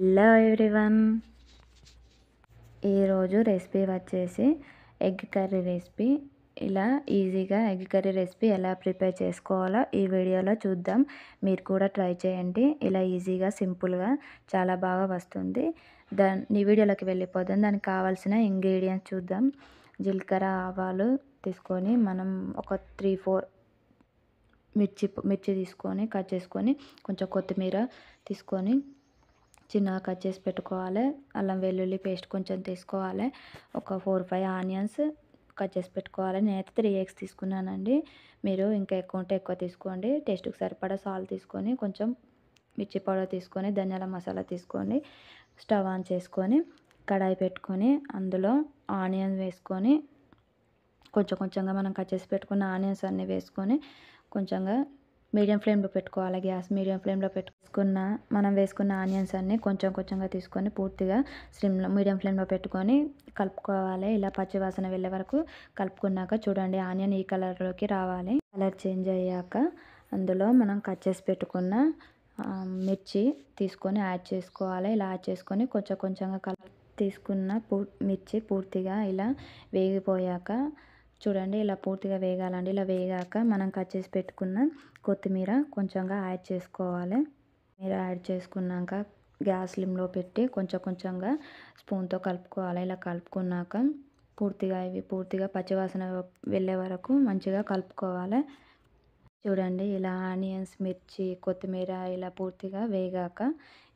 Hello everyone, ఈరోజు recipe వచ్చేసి egg curry recipe. ఇలా ఈజీగా ఎగ్ కర్రీ రెసిపీ ఎలా ప్రిపేర్ చేసుకోవాలో ఈ వీడియోలో చూద్దాం. మీరు కూడా ట్రై చేయండి. ఇలా ఈజీగా సింపుల్గా చాలా బాగా వస్తుంది. ఈ వీడియోలోకి వెళ్ళిపోదాం. దానికి కావాల్సిన ఇంగ్రీడియంట్స్ చూద్దాం. జీలకర్ర, ఆవాలు తీసుకొని మనం ఒక 3-4 మిర్చి తీసుకొని కట్ చేసుకొని, కొంచెం కొత్తిమీర తీసుకొని చిన్నగా కట్ చేసి పెట్టుకోవాలి. అల్లం వెల్లుల్లి పేస్ట్ కొంచెం తీసుకోవాలి. ఒక 4-5 ఆనియన్స్ కట్ చేసి పెట్టుకోవాలి. నేనైతే 3 ఎగ్స్ తీసుకున్నానండి. మీరు ఇంకా ఎక్కువ ఉంటే ఎక్కువ తీసుకోండి. టేస్ట్కి సరిపడా సాల్ట్ తీసుకొని, కొంచెం మిర్చి పౌడర్ తీసుకొని, ధనియాల మసాలా తీసుకొని, స్టవ్ ఆన్ చేసుకొని కడాయి పెట్టుకొని అందులో ఆనియన్ వేసుకొని, కొంచెం కొంచెంగా మనం కట్ చేసి పెట్టుకున్న ఆనియన్స్ అన్నీ వేసుకొని కొంచెంగా మీడియం ఫ్లేమ్లో పెట్టుకోవాలి. గ్యాస్ మీడియం ఫ్లేమ్లో మనం వేసుకున్న ఆనియన్స్ అన్నీ కొంచెం కొంచెంగా తీసుకొని పూర్తిగా మీడియం ఫ్లేమ్లో పెట్టుకొని కలుపుకోవాలి. ఇలా పచ్చివాసన వెళ్ళే వరకు కలుపుకున్నాక చూడండి, ఆనియన్ ఈ కలర్లోకి రావాలి. కలర్ చేంజ్ అయ్యాక అందులో మనం కట్ చేసి పెట్టుకున్న మిర్చి తీసుకొని యాడ్ చేసుకోవాలి. ఇలా యాడ్ చేసుకొని కొంచెం కొంచెంగా తీసుకున్న మిర్చి పూర్తిగా ఇలా వేగిపోయాక చూడండి, ఇలా పూర్తిగా వేగాలండి. ఇలా వేగాక మనం కట్ చేసి పెట్టుకున్న కొత్తిమీర కొంచెంగా యాడ్ చేసుకోవాలి. మీరు యాడ్ చేసుకున్నాక గ్యాస్ స్లిమ్లో పెట్టి కొంచెం కొంచెంగా స్పూన్తో కలుపుకోవాలి. ఇలా కలుపుకున్నాక పూర్తిగా పచ్చివాసన వెళ్ళే వరకు మంచిగా కలుపుకోవాలి. చూడండి, ఇలా ఆనియన్స్, మిర్చి, కొత్తిమీర ఇలా పూర్తిగా వేగాక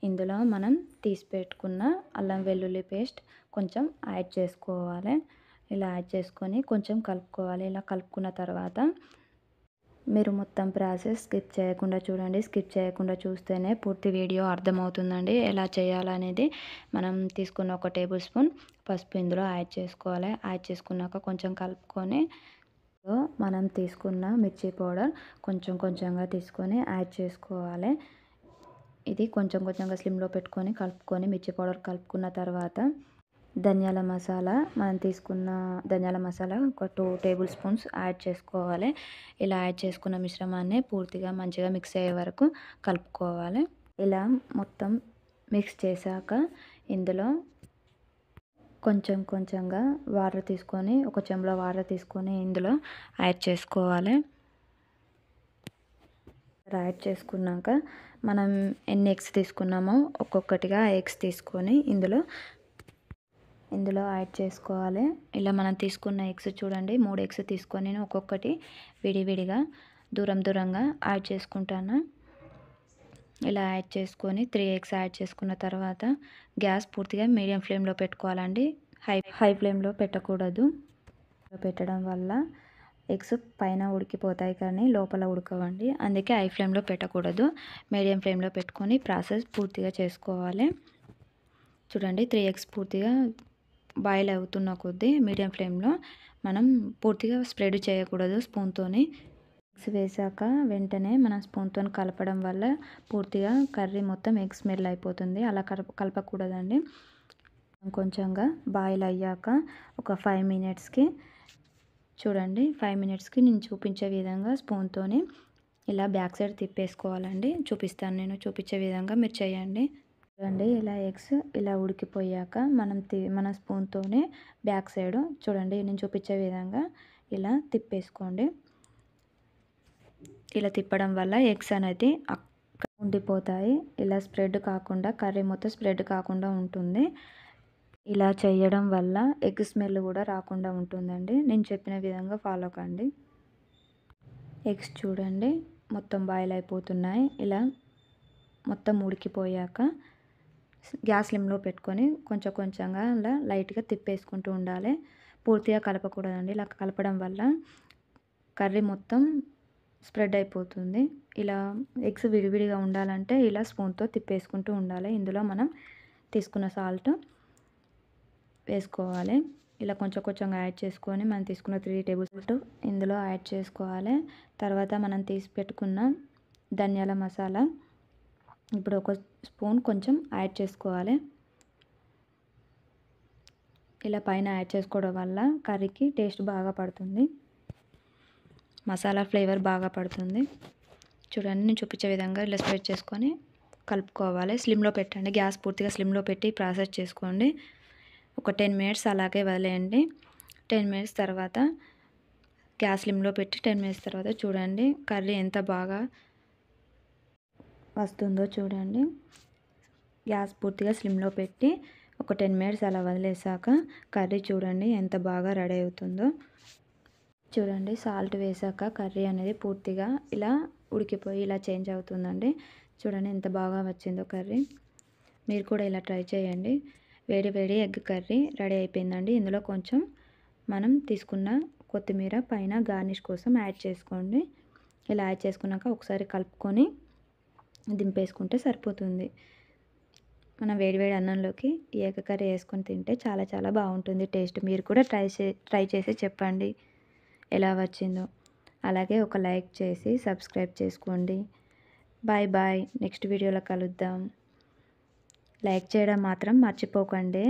ఇందులో మనం తీసి పెట్టుకున్న అల్లం వెల్లుల్లి పేస్ట్ కొంచెం యాడ్ చేసుకోవాలి. ఇలా యాడ్ చేసుకొని కొంచెం కలుపుకోవాలి. ఇలా కలుపుకున్న తర్వాత మీరు మొత్తం ప్రాసెస్ స్కిప్ చేయకుండా చూడండి. స్కిప్ చేయకుండా చూస్తేనే పూర్తి వీడియో అర్థమవుతుందండి. ఎలా చేయాలనేది మనం తీసుకున్న ఒక టేబుల్ స్పూన్ పసుపు ఇందులో యాడ్ చేసుకోవాలి. యాడ్ చేసుకున్నాక కొంచెం కలుపుకొని మనం తీసుకున్న మిర్చి పౌడర్ కొంచెం కొంచెంగా తీసుకొని యాడ్ చేసుకోవాలి. ఇది కొంచెం కొంచెంగా స్లిమ్లో పెట్టుకొని కలుపుకొని మిర్చి పౌడర్ కలుపుకున్న తర్వాత ధనియాల మసాలా, మనం తీసుకున్న ధనియాల మసాలా ఒక 2 టేబుల్ స్పూన్స్ యాడ్ చేసుకోవాలి. ఇలా యాడ్ చేసుకున్న మిశ్రమాన్ని పూర్తిగా మంచిగా మిక్స్ అయ్యే వరకు కలుపుకోవాలి. ఇలా మొత్తం మిక్స్ చేశాక ఇందులో కొంచెం కొంచెంగా వాటర్ తీసుకొని, ఒక చెంబులో వాటర్ తీసుకొని ఇందులో యాడ్ చేసుకోవాలి. యాడ్ చేసుకున్నాక మనం ఎన్ని ఎగ్స్ తీసుకున్నామో ఒక్కొక్కటిగా ఎగ్స్ తీసుకొని ఇందులో యాడ్ చేసుకోవాలి. ఇలా మనం తీసుకున్న ఎగ్స్ చూడండి, 3 ఎగ్స్ తీసుకొని నేను ఒక్కొక్కటి విడివిడిగా దూరంగా యాడ్ చేసుకుంటాను. ఇలా యాడ్ చేసుకొని 3 ఎగ్స్ యాడ్ చేసుకున్న తర్వాత గ్యాస్ పూర్తిగా మీడియం ఫ్లేమ్లో పెట్టుకోవాలండి. హై ఫ్లేమ్లో పెట్టకూడదు. పెట్టడం వల్ల ఎగ్స్ పైన ఉడికిపోతాయి కానీ లోపల ఉడకవండి. అందుకే హై ఫ్లేమ్లో పెట్టకూడదు. మీడియం ఫ్లేమ్లో పెట్టుకొని ప్రాసెస్ పూర్తిగా చేసుకోవాలి. చూడండి, 3 ఎగ్స్ పూర్తిగా బాయిల్ అవుతున్న కొద్దీ మీడియం ఫ్లేమ్లో మనం పూర్తిగా స్ప్రెడ్ చేయకూడదు. స్పూన్తోని ఎగ్స్ వేసాక వెంటనే మనం స్పూన్తో కలపడం వల్ల పూర్తిగా కర్రీ మొత్తం ఎగ్ స్మెల్ అయిపోతుంది. అలా కలపకూడదండి. కొంచెంగా బాయిల్ అయ్యాక ఒక 5 మినిట్స్కి చూడండి, 5 మినిట్స్కి నేను చూపించే విధంగా స్పూన్తోని ఇలా బ్యాక్ సైడ్ తిప్పేసుకోవాలండి. చూపిస్తాను, నేను చూపించే విధంగా మీరు చేయండి. చూడండి, ఇలా ఎగ్స్ ఇలా ఉడికిపోయాక మన స్పూన్తోనే బ్యాక్ సైడ్ చూడండి, నేను చూపించే విధంగా ఇలా తిప్పేసుకోండి. ఇలా తిప్పడం వల్ల ఎగ్స్ అనేది ఉండిపోతాయి. ఇలా స్ప్రెడ్ కాకుండా, కర్రీ మొత్తం స్ప్రెడ్ కాకుండా ఉంటుంది. ఇలా చేయడం వల్ల ఎగ్ స్మెల్ కూడా రాకుండా ఉంటుందండి. నేను చెప్పిన విధంగా ఫాలో కండి. ఎగ్స్ చూడండి మొత్తం బాయిల్ అయిపోతున్నాయి. ఇలా మొత్తం ఉడికిపోయాక గ్యాస్ స్లిమ్లో పెట్టుకొని కొంచెం కొంచెంగా అలా లైట్గా తిప్పేసుకుంటూ ఉండాలి. పూర్తిగా కలపకూడదండి. ఇలా కలపడం వల్ల కర్రీ మొత్తం స్ప్రెడ్ అయిపోతుంది. ఇలా ఎగ్స్ విడివిడిగా ఉండాలంటే ఇలా స్పూన్తో తిప్పేసుకుంటూ ఉండాలి. ఇందులో మనం తీసుకున్న సాల్ట్ వేసుకోవాలి. ఇలా కొంచెం కొంచెంగా యాడ్ చేసుకొని మనం తీసుకున్న 3 టేబుల్ స్పూన్ ఇందులో యాడ్ చేసుకోవాలి. తర్వాత మనం తీసి పెట్టుకున్న ధనియాల మసాలా ఇప్పుడు ఒక స్పూన్ కొంచెం యాడ్ చేసుకోవాలి. ఇలా పైన యాడ్ చేసుకోవడం వల్ల కర్రీకి టేస్ట్ బాగా పడుతుంది, మసాలా ఫ్లేవర్ బాగా పడుతుంది. చూడండి, నేను చూపించే విధంగా ఇలా స్ప్రెడ్ చేసుకొని కలుపుకోవాలి. స్లిమ్లో పెట్టండి, గ్యాస్ పూర్తిగా స్లిమ్లో పెట్టి ప్రాసెస్ చేసుకోండి. ఒక 10 మినిట్స్ అలాగే వదిలేయండి. 10 మినిట్స్ తర్వాత గ్యాస్ స్లిమ్లో పెట్టి 10 మినిట్స్ తర్వాత చూడండి కర్రీ ఎంత బాగా వస్తుందో చూడండి. గ్యాస్ పూర్తిగా స్లిమ్లో పెట్టి ఒక 10 మినిట్స్ అలా వదిలేసాక కర్రీ చూడండి ఎంత బాగా రెడీ అవుతుందో. చూడండి సాల్ట్ వేసాక కర్రీ అనేది పూర్తిగా ఇలా ఉడికిపోయి ఇలా చేంజ్ అవుతుందండి. చూడండి ఎంత బాగా వచ్చిందో కర్రీ. మీరు కూడా ఇలా ట్రై చేయండి. వేడి వేడి ఎగ్ కర్రీ రెడీ అయిపోయిందండి. ఇందులో కొంచెం మనం తీసుకున్న కొత్తిమీర పైన గార్నిష్ కోసం యాడ్ చేసుకోండి. ఇలా యాడ్ చేసుకున్నాక ఒకసారి కలుపుకొని దింపేసుకుంటే సరిపోతుంది. మనం వేడివేడి అన్నంలోకి ఈ ఎగ్ కర్రీ వేసుకొని తింటే చాలా చాలా బాగుంటుంది టేస్ట్. మీరు కూడా ట్రై చేసి చెప్పండి ఎలా వచ్చిందో. అలాగే ఒక లైక్ చేసి సబ్స్క్రైబ్ చేసుకోండి. Bye bye. నెక్స్ట్ వీడియోలో కలుద్దాం. లైక్ చేయడం మాత్రం మర్చిపోకండి.